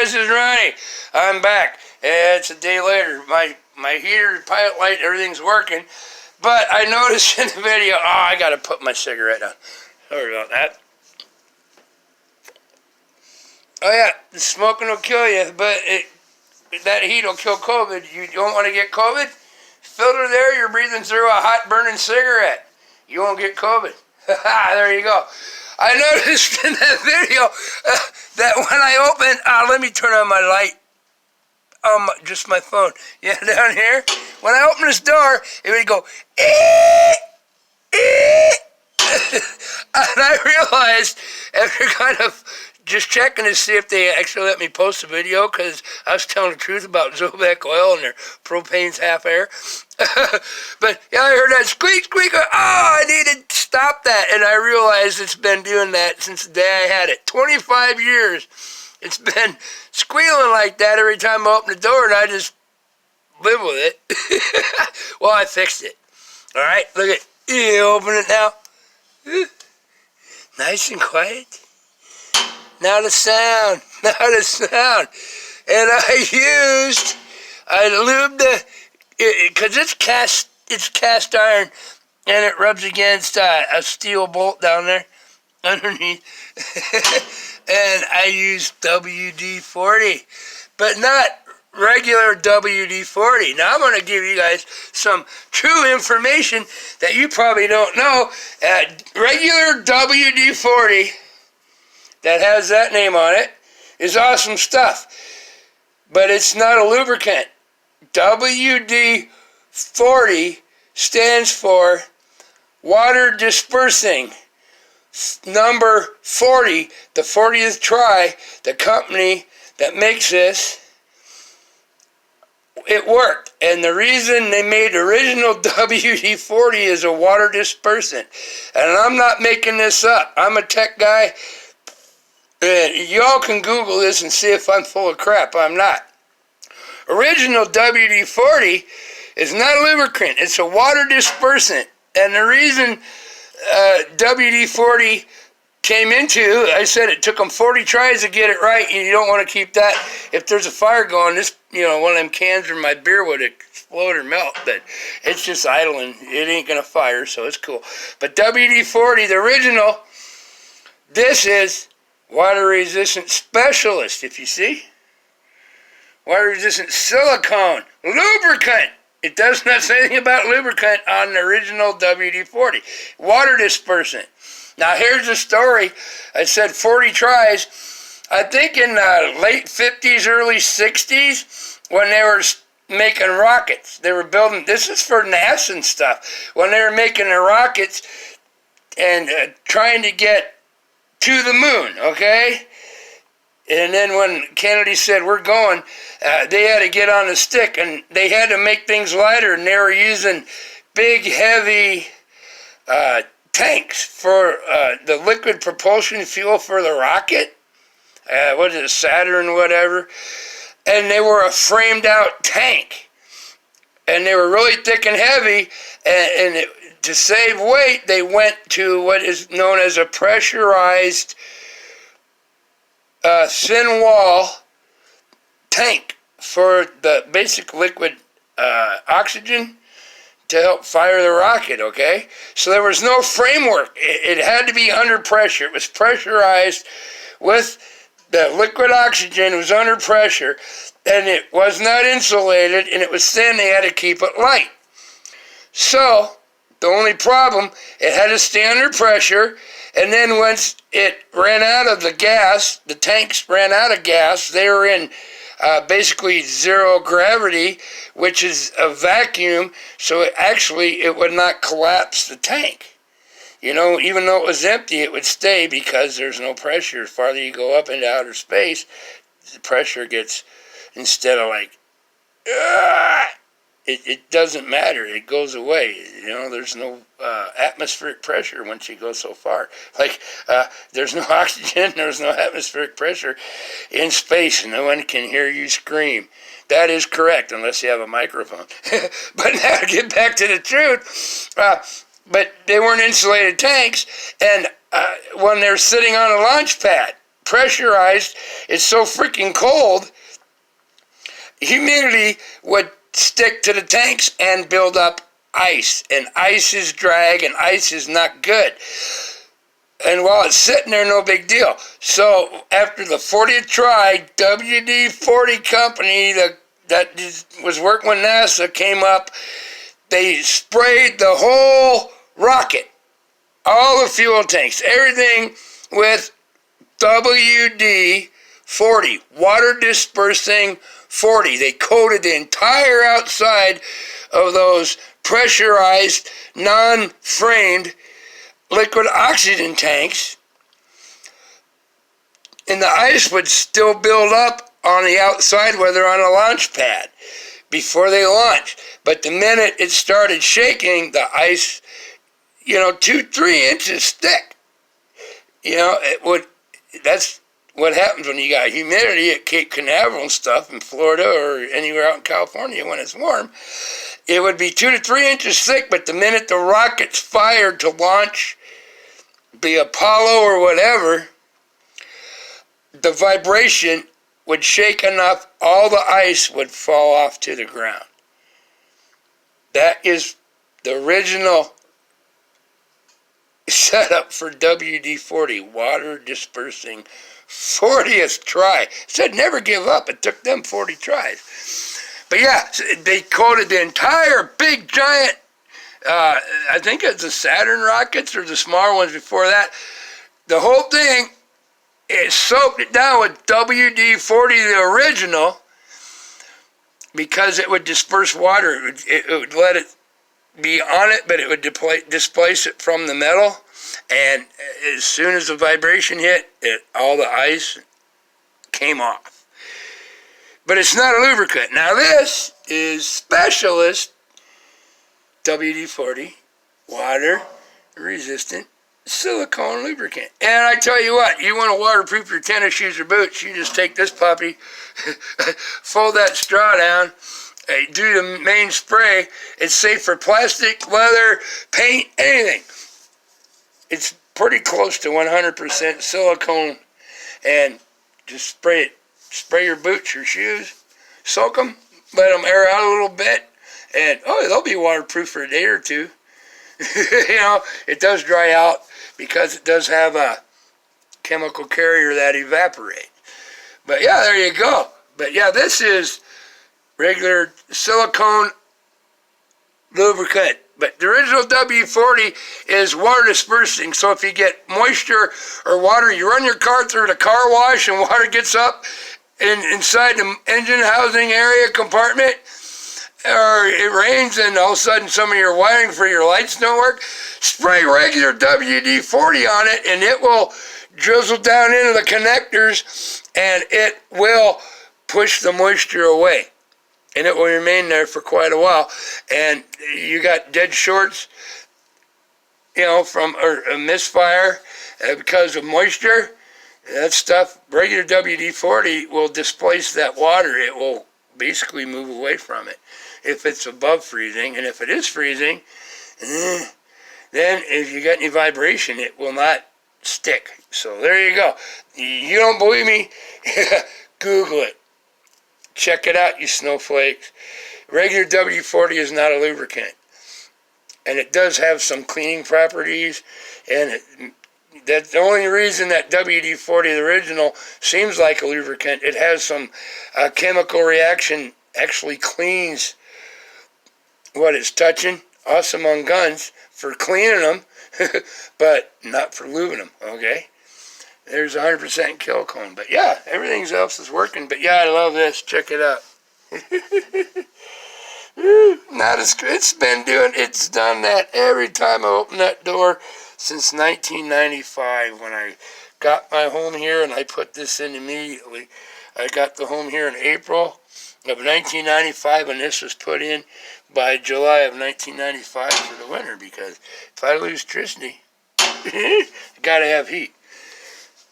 this is Ronnie. I'm back. It's a day later. My heater, pilot light, everything's working. But I noticed in the video, I gotta put my cigarette down. Sorry about that. Oh yeah, the smoking will kill you, but that heat will kill COVID. You don't want to get COVID? Filter there, you're breathing through a hot burning cigarette. You won't get COVID. There you go. I noticed in that video that when I open, let me turn on my light. Just my phone. Yeah, down here. When I open this door, it would go, and I realized, after kind of just checking to see if they actually let me post a video, because I was telling the truth about Zobek oil and their propane's half air. But yeah, I heard that squeak, squeak. I need to stop that. And I realized it's been doing that since the day I had it. 25 years. It's been squealing like that every time I open the door, and I just live with it. Well, I fixed it. All right, look at you. Open it now. Nice and quiet. Now the sound. Now the sound. And I lubed the, because it's cast iron, and it rubs against a steel bolt down there underneath. And I used WD-40, but not regular WD-40. Now I'm going to give you guys some true information that you probably don't know. Regular WD-40 that has that name on it is awesome stuff, but it's not a lubricant. WD-40 stands for water dispersing. Number 40, the 40th try, the company that makes this, it worked. And the reason they made original WD-40 is a water dispersant. And I'm not making this up. I'm a tech guy. Y'all can Google this and see if I'm full of crap. I'm not. Original WD-40 is not a lubricant. It's a water dispersant. And the reason WD-40 came into, I said it took them 40 tries to get it right, and you don't want to keep that. If there's a fire going, this, one of them cans or my beer would explode or melt, but it's just idling. It ain't going to fire, so it's cool. But WD-40, the original, this is water resistant specialist, if you see. Water resistant silicone, lubricant. It does not say anything about lubricant on the original WD-40. Water dispersant. Now here's the story. I said 40 tries. I think in the late 50s, early 60s, when they were making rockets, they were building, this is for NASA and stuff, when they were making the rockets and trying to get to the moon, okay? And then when Kennedy said, we're going, they had to get on the stick, and they had to make things lighter, and they were using big, heavy tanks for the liquid propulsion fuel for the rocket. What is it, Saturn, whatever? And they were a framed-out tank. And they were really thick and heavy, and to save weight, they went to what is known as a pressurized thin wall tank for the basic liquid oxygen to help fire the rocket, okay? So there was no framework. It had to be under pressure. It was pressurized with the liquid oxygen. It was under pressure, and it was not insulated, and it was thin. They had to keep it light. So the only problem, it had to stay under pressure. And then once it ran out of the gas, the tanks ran out of gas, they were in basically zero gravity, which is a vacuum, so it would not collapse the tank. Even though it was empty, it would stay because there's no pressure. The farther you go up into outer space, the pressure gets, instead of like, it doesn't matter. It goes away. There's no atmospheric pressure once you go so far. Like, there's no oxygen, there's no atmospheric pressure in space, and no one can hear you scream. That is correct, unless you have a microphone. But now to get back to the truth, but they weren't insulated tanks, and when they're sitting on a launch pad, pressurized, it's so freaking cold, humidity would stick to the tanks and build up ice. And ice is drag, and ice is not good. And while it's sitting there, no big deal. So after the 40th try, WD-40 company that was working with NASA came up. They sprayed the whole rocket, all the fuel tanks, everything with WD-40, water dispersing 40. They coated the entire outside of those pressurized, non-framed liquid oxygen tanks, and the ice would still build up on the outside where they're on a launch pad before they launched. But the minute it started shaking, the ice, 2-3 inches thick. It would. That's what happens when you got humidity at Cape Canaveral and stuff in Florida or anywhere out in California when it's warm. It would be 2 to 3 inches thick, but the minute the rocket's fired to launch the Apollo or whatever, the vibration would shake enough, all the ice would fall off to the ground. That is the original setup for WD-40, water dispersing 40th try. It said never give up. It took them 40 tries. But yeah, they coated the entire big giant, I think it's the Saturn rockets or the smaller ones before that. The whole thing, it soaked it down with WD-40, the original, because it would disperse water. It would let it be on it, but it would displace it from the metal. And as soon as the vibration hit, all the ice came off. But it's not a lubricant. Now this is specialist WD-40 water resistant silicone lubricant. And I tell you what, you want to waterproof your tennis shoes or boots, you just take this puppy, fold that straw down, do the main spray. It's safe for plastic, leather, paint, anything. It's pretty close to 100% silicone, and just spray it. Spray your boots, your shoes, soak them, let them air out a little bit, and they'll be waterproof for a day or two. It does dry out because it does have a chemical carrier that evaporates. But yeah, there you go. But yeah, this is regular silicone lubricant. But the original W40 is water dispersing. So if you get moisture or water, you run your car through the car wash and water gets up inside the engine housing area compartment, or it rains and all of a sudden some of your wiring for your lights don't work, spray regular WD-40 on it and it will drizzle down into the connectors and it will push the moisture away. And it will remain there for quite a while. And you got dead shorts, from a misfire because of moisture. That stuff, regular WD-40 will displace that water. It will basically move away from it if it's above freezing. And if it is freezing, then if you got any vibration, it will not stick. So there you go. You don't believe me? Google it. Check it out, you snowflakes. Regular WD-40 is not a lubricant. And it does have some cleaning properties. And that's the only reason that WD-40, the original, seems like a lubricant. It has some chemical reaction, actually cleans what it's touching. Awesome on guns for cleaning them, but not for lubing them, okay? There's 100% kill cone. But yeah, everything else is working. But yeah, I love this. Check it out. It's done that every time I open that door since 1995 when I got my home here, and I put this in immediately. I got the home here in April of 1995 when this was put in by July of 1995 for the winter, because if I lose electricity, I gotta have heat.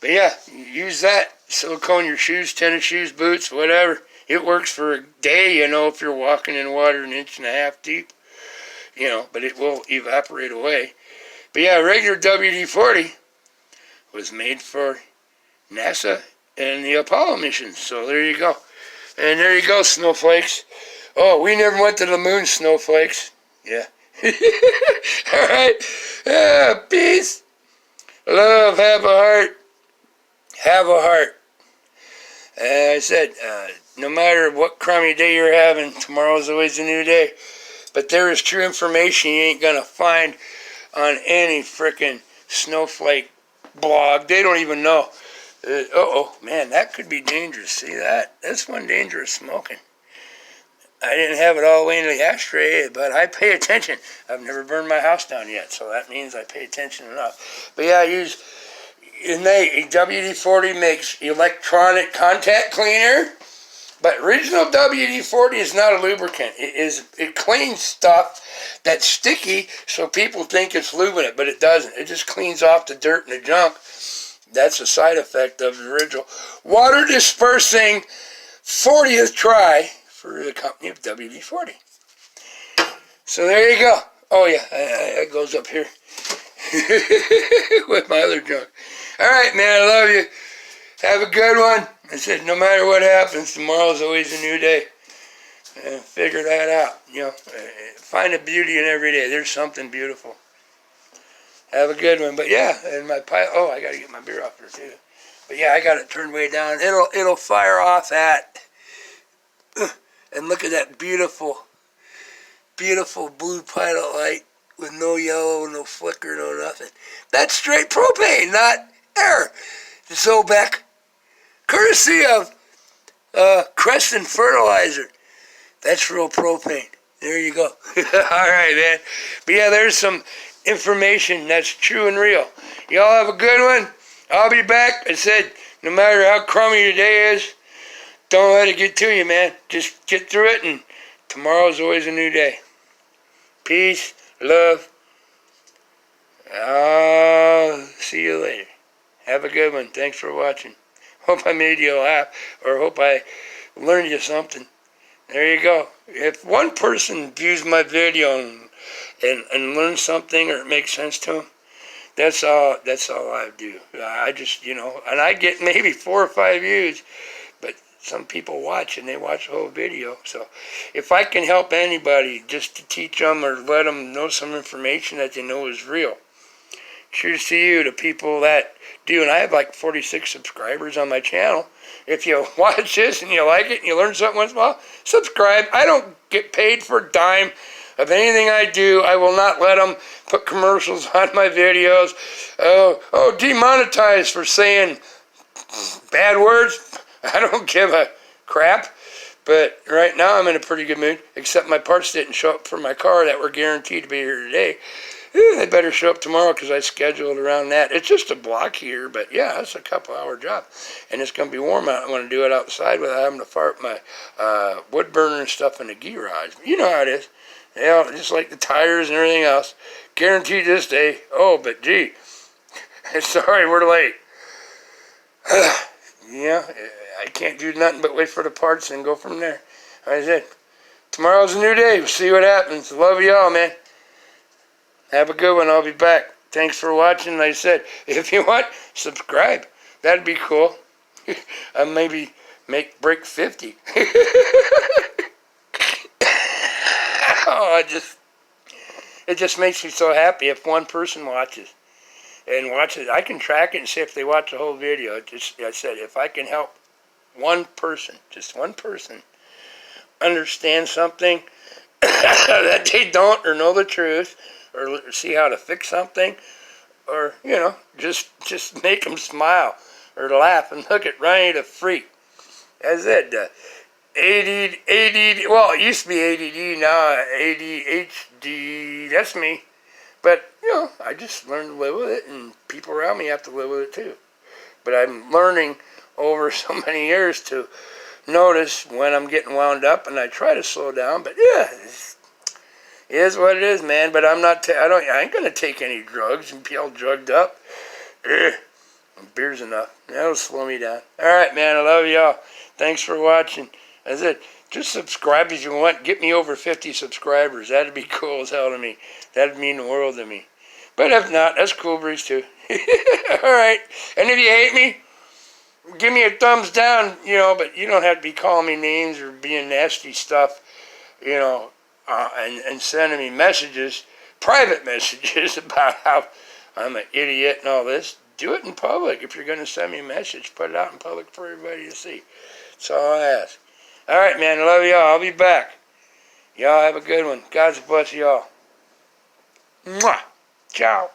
But yeah, use that. Silicone your shoes, tennis shoes, boots, whatever. It works for a day, if you're walking in water 1.5 inches deep. But it will evaporate away. But yeah, regular WD-40 was made for NASA and the Apollo missions. So there you go. And there you go, snowflakes. Oh, we never went to the moon, snowflakes. Yeah. All right. Peace. Love. Have a heart. Have a heart. I said, no matter what crummy day you're having, tomorrow's always a new day. But there is true information you ain't going to find on any frickin' snowflake blog. They don't even know. Uh-oh, man, that could be dangerous. See that? That's one dangerous smoking. I didn't have it all the way in the ashtray, but I pay attention. I've never burned my house down yet, so that means I pay attention enough. But yeah, WD-40 makes electronic contact cleaner, but original WD-40 is not a lubricant. It cleans stuff that's sticky, so people think it's lubing it, but it doesn't. It just cleans off the dirt and the junk. That's a side effect of the original water dispersing 40th try for the company of WD-40. So there you go. Oh yeah, it goes up here with my other junk. All right, man, I love you. Have a good one. I said, no matter what happens, tomorrow's always a new day. Figure that out. Find the beauty in every day. There's something beautiful. Have a good one. But yeah, and my pile. Oh, I gotta get my beer off there too. But yeah, I got it turned way down. It'll fire off at. And look at that beautiful blue pilot light with no yellow, no flicker, no nothing. That's straight propane, not air. Zobek, courtesy of Crescent Fertilizer. That's real propane. There you go. All right, man. But yeah, there's some information that's true and real. Y'all have a good one. I'll be back. I said, no matter how crummy your day is, don't let it get to you, man. Just get through it, and tomorrow's always a new day. Peace, love. I'll see you later. Have a good one. Thanks for watching. Hope I made you laugh, or hope I learned you something. There you go. If one person views my video and learns something, or it makes sense to them, that's all I do. I just, and I get maybe 4 or 5 views, but some people watch, and they watch the whole video. So if I can help anybody just to teach them or let them know some information that they know is real, cheers to you, to people that do. And I have like 46 subscribers on my channel. If you watch this and you like it and you learn something once in a while, subscribe. I don't get paid for a dime of anything I do. I will not let them put commercials on my videos. Oh, demonetized for saying bad words. I don't give a crap. But right now I'm in a pretty good mood, except my parts didn't show up for my car that were guaranteed to be here today. They better show up tomorrow because I scheduled around that. It's just a block here, but yeah, it's a couple-hour job. And it's going to be warm out. I want to do it outside without having to fire up my wood burner and stuff in the garage. You know how it is. Yeah, just like the tires and everything else. Guaranteed this day. Oh, but gee, sorry, we're late. Yeah, I can't do nothing but wait for the parts and go from there. Like I said, tomorrow's a new day. We'll see what happens. Love y'all, man. Have a good one. I'll be back. Thanks for watching. Like I said, if you want, subscribe. That'd be cool. I maybe break 50. Oh, it just makes me so happy if one person watches. I can track it and see if they watch the whole video. I said, if I can help one person, just one person, understand something that they don't, or know the truth, or see how to fix something, or, just make them smile or laugh and look at Ronnie the Freak. As I said, ADD, well, it used to be ADD, now ADHD, that's me. But, I just learned to live with it, and people around me have to live with it too. But I'm learning over so many years to notice when I'm getting wound up, and I try to slow down, but yeah, it is what it is, man. But I'm not, I ain't going to take any drugs and be all drugged up. Beer's enough. That'll slow me down. All right, man, I love y'all. Thanks for watching. That's it. Just subscribe if you want. Get me over 50 subscribers. That'd be cool as hell to me. That'd mean the world to me. But if not, that's cool breeze too. All right. And if you hate me, give me a thumbs down, but you don't have to be calling me names or being nasty stuff, and sending me messages, private messages about how I'm an idiot and all this. Do it in public. If you're going to send me a message, put it out in public for everybody to see. That's all I ask. All right, man. I love y'all. I'll be back. Y'all have a good one. God bless y'all. Mwah. Ciao.